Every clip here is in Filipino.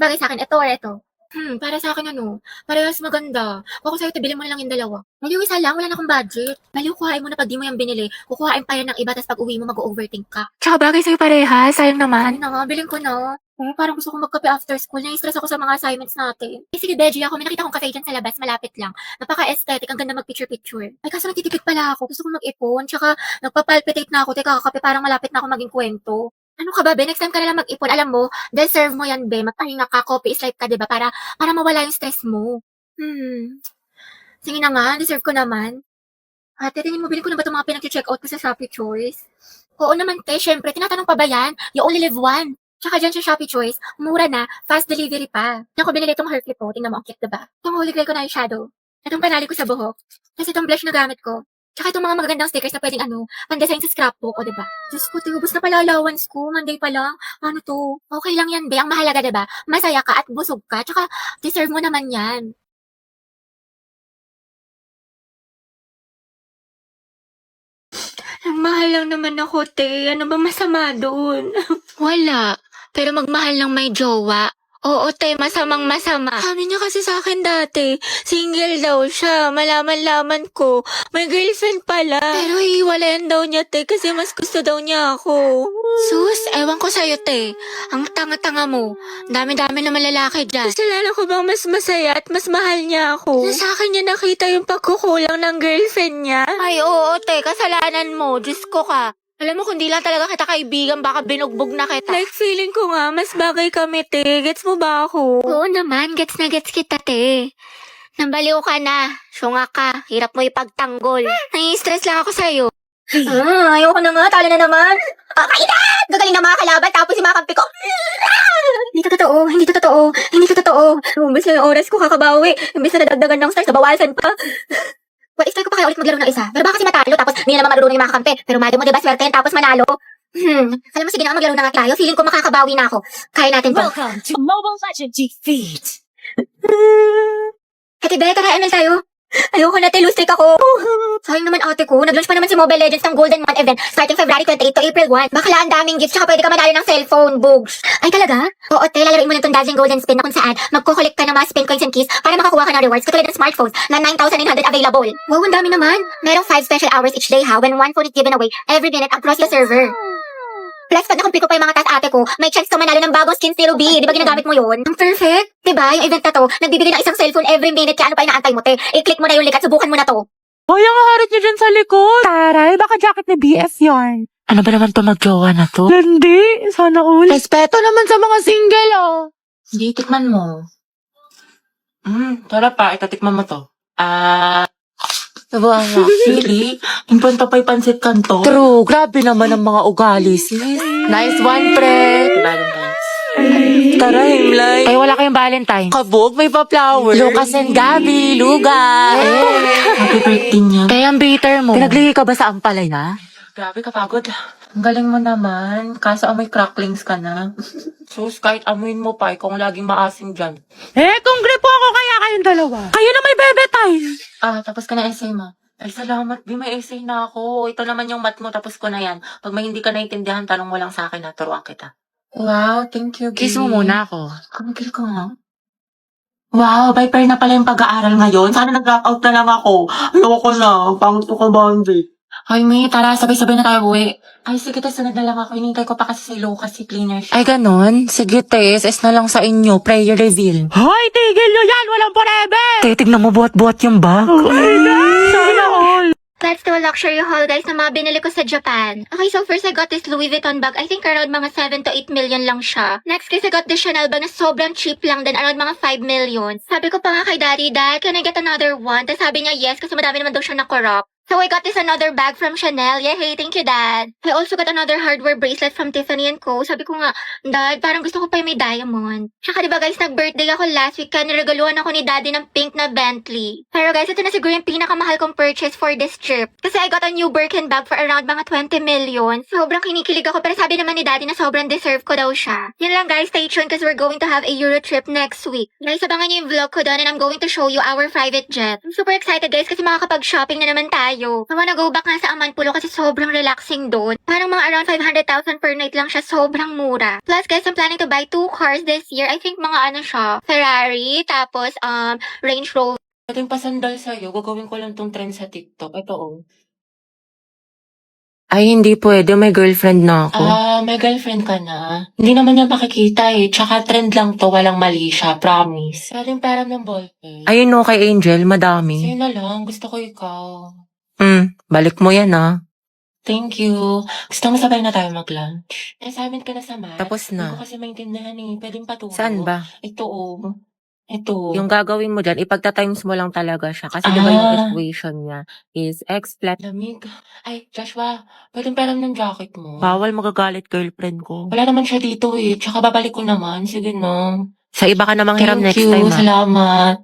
bagay sa'kin, eto or eto? Para sa'kin ano, parehas maganda. Kung ako sa'yo, 'te bilhin mo na lang yung dalawa. Baliw isa lang, wala na akong budget. Baliw kuhain mo na 'pag di mo yan binili, kukuhain pa yan ng iba tas pag-uwi mo mag-o-overthink ka. Tsaka bagay sa'yo parehas, sayang Ano naman. na nga, bilhin ko na. Parang gusto kong magkape after school, nai-stress ako sa mga assignments natin. Sige, Beji ako, may nakita kong cafe dyan sa labas, malapit lang. Napaka-aesthetic, ang ganda mag-picture-picture. Ay, kaso nagtitipid pala ako, gusto kong mag-ipon, tsaka nagpapalpitate na ako, teka kakape, parang malapit na ako maging kwento. Ano ka ba, be? Next time ka na lang mag-ipon. Alam mo, deserve mo yan, be. Magpahinga ka, coffee is life ka, diba? Para mawala yung stress mo. Sige na nga, deserve ko naman. Ate, tingin mo, bilhin ko na ba itong mga pinag-check out ko sa Shopee Choice? Oo naman, te. Syempre, tinatanong pa ba yan? You only live one. Tsaka dyan sa Shopee Choice, mura na, fast delivery pa. Yan ko binili itong hair clip ko. Tingnan mo, ang cute, diba? Itong holy grail ko na eyeshadow. Itong panali ko sa buhok. Tapos itong blush na gamit ko. Tsaka itong mga magagandang stickers na pwedeng pan-design sa scrapbook, o diba? Diyos ko, ubos na pala allowance ko. Monday pa lang. Ano to? Okay lang yan, be. Ang mahalaga, diba? Masaya ka at busog ka. Tsaka, deserve mo naman yan. Mahal lang naman ako, te. Ano ba masama doon? Wala. Pero magmahal lang may jowa. Oo, te. Masamang masama. Sabi niya kasi sa akin dati, single daw siya. Malaman-laman ko. May girlfriend pala. Pero hiwalayan daw niya, te. Kasi mas gusto daw niya ako. Sus, ewan ko sa'yo, te. Ang tanga-tanga mo. Dami-dami na malalaki dyan. Kasalanan ko bang mas masaya at mas mahal niya ako? Na sa akin niya nakita yung pagkukulang ng girlfriend niya? Ay, oo, te. Kasalanan mo. Diyos ko ka. Alam mo, kung di lang talaga kita kaibigan, baka binugbog na kita. Like, feeling ko nga, mas bagay kami, te. Gets mo ba ako? Oo naman, gets na gets kita, te. Nambaliw ka na. Syunga ka. Hirap mo ipagtanggol. Nai-stress lang ako sa'yo. Ayoko na nga. Talo na naman. Kainan! Gagaling na mga kalaban, tapos yung mga kampi ko. Hindi to totoo. Hindi to totoo. Hindi to totoo. Umbes na yung oras ko kakakabawi. Imbes na nadagdagan ng stars, nabawasan pa. Well, try ko pa kaya ulit maglaro ng isa. Pero baka kasi matalo, tapos hindi na naman marunong yung mga kampe. Pero madyo mo, diba, swerte yan, tapos manalo. Alam mo, sige na, maglaro na nga tayo. Feeling ko makakabawi na ako. Kaya natin to. Welcome to Mobile Legend Defeat. Ate Be, tara, ML tayo. Ayoko na, lose streak ako. Sayang naman ate ko. Nag-launch pa naman si Mobile Legends ng Golden Month event starting February 28 to April 1. Bakla ang daming gifts, tsaka pwede ka madali ng cellphone, bugs. Ay talaga? Oo, te, lalaroin mo lang itong Dazzling Golden Spin na kung saan magko-collect ka ng mga spin coins and keys para makakuha ka ng rewards katulad ng smartphones na 9,900 available. Wow, ang dami naman. Merong 5 special hours each day ha, when one phone is given away every minute across the server. Plus, pag nakumpi ko pa yung mga task ate ko, may chance ka manalo ng bagong skins ni Ruby. Di ba ginagamit mo yun? Ang perfect. Diba? Yung event na to, nagbibigay ng isang cellphone every minute. Kaya ano pa inaantay mo, te? I-click mo na yung link at subukan mo na to. Hoy, ang harit niya dyan sa likod. Taray, baka jacket ni BF yarn. Ano ba naman to magjowa na to? Hindi, sana all. Respeto naman sa mga single, oh. Hindi, tikman mo. Tara pa, itatikman mo to. Diba? Really? Impanta pa'y pansit kanto? True, grabe naman ang mga ugali, sis. Nice one, pre. Valentine's. Tara, Himlay. Ay, wala kayong Valentine. Kabog, may pa-flower. Lucas and Gabi, luga. Happy birthday niya. Kaya ang bitter mo. Pinaglihi ka ba sa ampalaya? Grabe kapagod. Ang galing mo naman. Kaso amoy cracklings ka na. Sus, kahit amuin mo pa, ikaw ang laging maasim dyan. Kung gripo ako, kaya kayong dalawa. Kayo na may bebe time. Tapos ka na essay mo. Ay, salamat. Di, may essay na ako. Ito naman yung math mo, tapos ko na yan. Pag may hindi ka naintindihan, tanong mo lang sa akin, turuan kita. Wow, thank you, Kiss mo muna ako. Kamagil ko nga. Wow, Viper na pala yung pag-aaral ngayon. Sana nag-drop out na lang ako. Ayoko na. Pangit ko ka, Bondi. Hoy, May, tara, sabay-sabay na tayo uwi. Ay, sige, sunod na lang ako. Hinintay ko pa kasi si Lucas, si cleaner siya. Ay, ganon? Sige, Tess. Na lang sa inyo. Prayer reveal. Hoy, tigil nyo yan! Walang forever! Titignan mo buhat-buhat yung bag. Okay na! Sana all! Let's do a luxury haul, guys, na mga binili ko sa Japan. Okay, so first I got this Louis Vuitton bag. I think around mga 7 to 8 million lang siya. Next guys, I got this Chanel bag na sobrang cheap lang din, around mga 5 million. Sabi ko pa nga kay Daddy, Dad, can I get another one? Tapos sabi niya yes, kasi madami naman daw siya na-corrupt. So I got this another bag from Chanel. Yay, thank you, Dad. I also got another hardware bracelet from Tiffany & Co. Sabi ko nga, Dad, parang gusto ko pa yung may diamond. Tsaka diba guys, nag-birthday ako last week kaya niregaluhan ako ni Daddy ng pink na Bentley. Pero guys, ito na siguro yung pinakamahal kong purchase for this trip. Kasi I got a new Birkin bag for around mga 20 million. Sobrang kinikilig ako pero sabi naman ni Daddy na sobrang deserve ko daw siya. Yun lang guys, stay tuned because we're going to have a Euro trip next week. Guys, abangan niyo yung vlog ko doon and I'm going to show you our private jet. I'm super excited guys kasi makakapag-shopping na naman tayo. tayo. I wanna go back nga sa Amanpulo kasi sobrang relaxing doon. Parang mga around 500,000 per night lang siya, sobrang mura. Plus guys, I'm planning to buy 2 cars this year. I think mga ano siya, Ferrari, tapos Range Rover. Ating pasandal sa'yo, gagawin ko lang tong trend sa TikTok. Ito oh. Ay, hindi pwede. May girlfriend na ako. May girlfriend ka na? Hindi naman niya makikita eh. Tsaka trend lang to, walang mali siya, promise. Pwedeng pera ng ballpen. Ayun no, kay Angel, madami. Sa'yo na lang, gusto ko ikaw. Balik mo yan Thank you. Gusto mo sabay na tayo mag-lunch? Assignment ka na sa math. Tapos Hindi na. ko kasi maintindihan eh. Pwedeng paturo. Saan ba? Ito oh. Ito. Yung gagawin mo dyan, ipagta-times mo lang talaga siya. Kasi di ba yung equation niya is x plus. Lamig. Ay, Joshua, pwedeng pera ng jacket mo. Bawal magagalit girlfriend ko. Wala naman siya dito eh. Tsaka babalik ko naman. Sige na. Sa iba ka namang hiram Thank next you. time Salamat.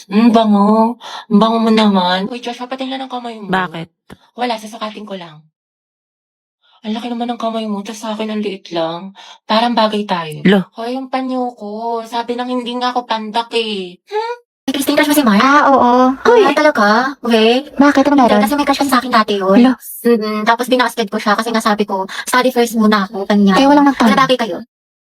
Bango. Bango mo naman. Uy, Joshua, patingnan ang kamay mo. Bakit? Wala, sasukatin ko lang. Ang laki naman ng kamay mo, tas sa akin ang liit lang. Parang bagay tayo. Lo. Hoy, yung panyo ko. Sabi nang hindi nga ako pandak eh. Christine, crush mo si Mark? Oo. Uy, talaga? Okay. Bakit? Ano meron? Kasi may crush kasi sa akin dati yun. Hala. Tapos binasted ko siya kasi nga sabi ko, study first muna ako, kanya. Kaya walang nagtanong. Wala bagay kayo.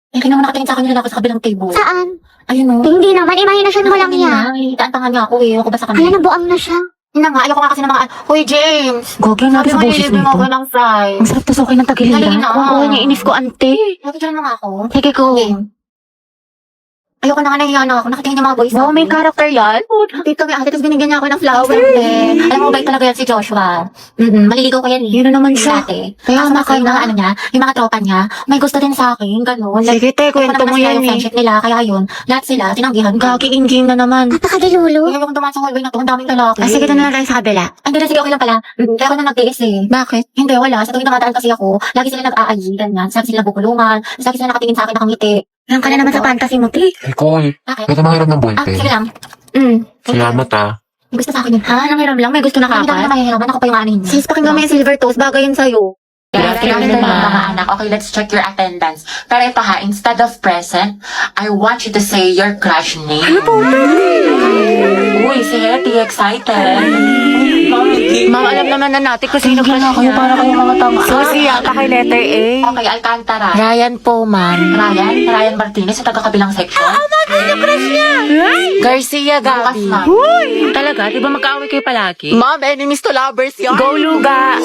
Eh, kaya naman nakatingin sa akin nila ako sa kabilang table. Saan? Ayun o. Hindi naman, imahinasyon mo lang yan. Itaan pa nga niya ako eh. Ako ba sa Kaya kanila? nabuang na siya. Yun na nga, ayoko nga kasi ng mga, Hoy, James! Gogay Sabi mo, nilibing ako ng fries. Ang sarap tusukin ng tagiliran. Dali na. Oo, niinis ko, ante. Nakikita na nga ako. Sige ko. Game. Ayoko na nga, nahiya na ako. Nakatingin yung mga boys. Wow, may character yan. Dito may ate, tapos binigyan niya ako ng flower. Eh. Alam mo, bait talaga yan si Joshua. Maliligaw ko yan eh. Yun na naman siya. Dati. Kaya Kasama maka kayo mga ano niya, yung mga tropa niya, may gusto din sa akin, gano'n. Sige, te, kwento mo yan eh. Friendship nila, kaya yun, lahat sila, tinanggihan ko. Gagi-inging na naman. Napakagilulu. Kaya yung dumaan sa hallway na to, ang daming lalaki. Ah, sige, doon na lang tayo sa kabila. Hindi na, sige, okay lang pala. Kaya ako na nag-tiis eh. Bakit? Hindi, wala. Sa tuwing dumadaan kasi ako, lagi sila nag-aayi, ganyan. Lagi sila bubulungan, lagi sila nakatingin sa akin, nakangiti. Lang ka na naman sa fantasy mo, te. Nicole, Bakit? pwede mahiram ng Ah, ballpen. sige lang. Salamat May gusto sa akin yun. Ha? Nangiram lang? May gusto na Hindi naman kapat? mahihiraman, ako pa yung anin niya. Sis, pakinggan mo yung silver toast. Bagay yun sa'yo. Good afternoon, afternoon, ma'am. mga anak. Okay, let's check your attendance. Pero ito ha, instead of present, I want you to say your crush name. Ano po? Uy, si Hetty, excited. Ma'am, alam naman na natin kung sino crush Kayo para kayo mga tama. Susi, yata kay letter A. Okay, Alcantara. Ryan po, ma'am. Ryan Martinez sa taga-kabilang section. Garcia Bukas, Gabi. ma'am. Talaga? Di ba magkaaway kayo palagi? Ma'am, enemies to lovers yan. Go, Luga.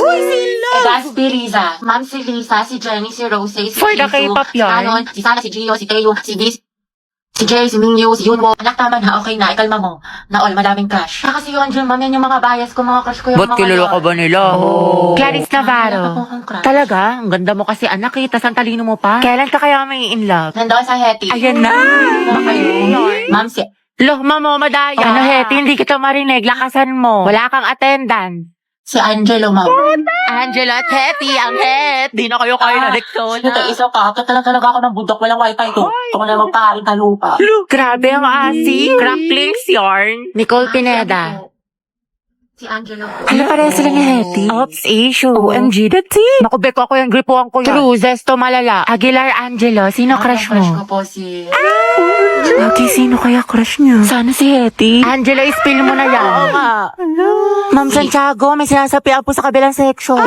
Gaspi Riza. Ma'am, si Lisa, si Jenny, si Rose, si For the Jisoo, K-pop si yarn. Anon, si Sana, si Gio, si Teo, si Viz, si Jay, si Mingyu, si Yunwo. Anak, tama na. Okay na. Ikalma mo. Na all, madaming crush. Kasi yun, Jun, ma'am, yan yung mga bias ko, mga crush ko yung Ba't mga kilala ka yun. ba nila? Clarice Wala Navarro. pa po akong crush. Talaga? Ang ganda mo kasi anak eh. Tas ang talino mo pa. Kailan ka kaya may in love? Nandoon sa Hetty. Ayan na. Ba kayo? Ma'am, si... Loh, mamo, madaya. Ano, Hetty, hindi kita marinig. Lakasan mo. Wala kang attendance. Si Angelo, ma'am. Angela at Hetty, ang het. Di na kayo kayo na Ito, isa ka. Katala talaga ako ng budok. Walang wifi to. Ito ko na magpaharing talupa. Grabe ang asi. Cracklings yarn. Nicole Pineda. Si Angelo. Ano pare sila ni Hetty? Ops, issue. OMG, that's it. Naku, beko ako yung gripuan ko yan. Cruzes to malala. Aguilar Angelo, sino crush Crush mo? ko po si... Hetty, sino kaya crush niya? Sana si Hetty. Angelo, spill mo na yan. Oo nga. Ma'am Santiago, may sinasapian po sa kabilang section.